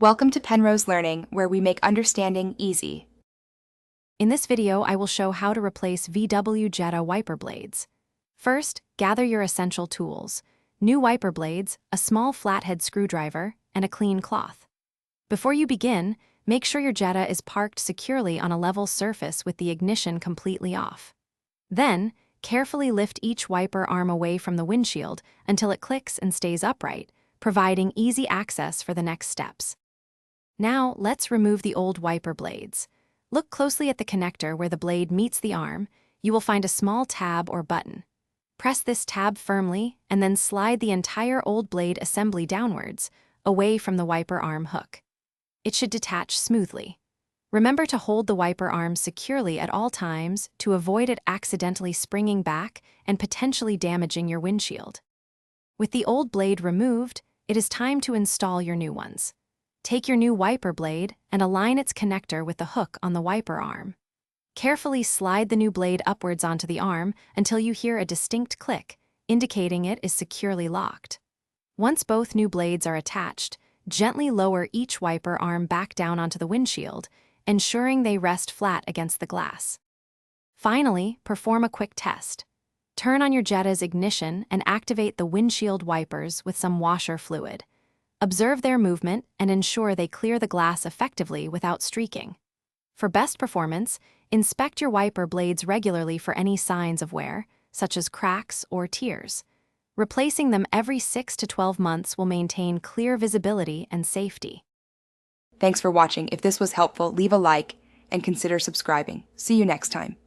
Welcome to Penrose Learning, where we make understanding easy. In this video, I will show how to replace VW Jetta wiper blades. First, gather your essential tools: new wiper blades, a small flathead screwdriver, and a clean cloth. Before you begin, make sure your Jetta is parked securely on a level surface with the ignition completely off. Then, carefully lift each wiper arm away from the windshield until it clicks and stays upright, providing easy access for the next steps. Now, let's remove the old wiper blades. Look closely at the connector where the blade meets the arm. You will find a small tab or button. Press this tab firmly and then slide the entire old blade assembly downwards, away from the wiper arm hook. It should detach smoothly. Remember to hold the wiper arm securely at all times to avoid it accidentally springing back and potentially damaging your windshield. With the old blade removed, it is time to install your new ones. Take your new wiper blade and align its connector with the hook on the wiper arm. Carefully slide the new blade upwards onto the arm until you hear a distinct click, indicating it is securely locked. Once both new blades are attached, gently lower each wiper arm back down onto the windshield, ensuring they rest flat against the glass. Finally, perform a quick test. Turn on your Jetta's ignition and activate the windshield wipers with some washer fluid. Observe their movement and ensure they clear the glass effectively without streaking. For best performance, inspect your wiper blades regularly for any signs of wear, such as cracks or tears. Replacing them every 6 to 12 months will maintain clear visibility and safety. Thanks for watching. If this was helpful, leave a like and consider subscribing. See you next time.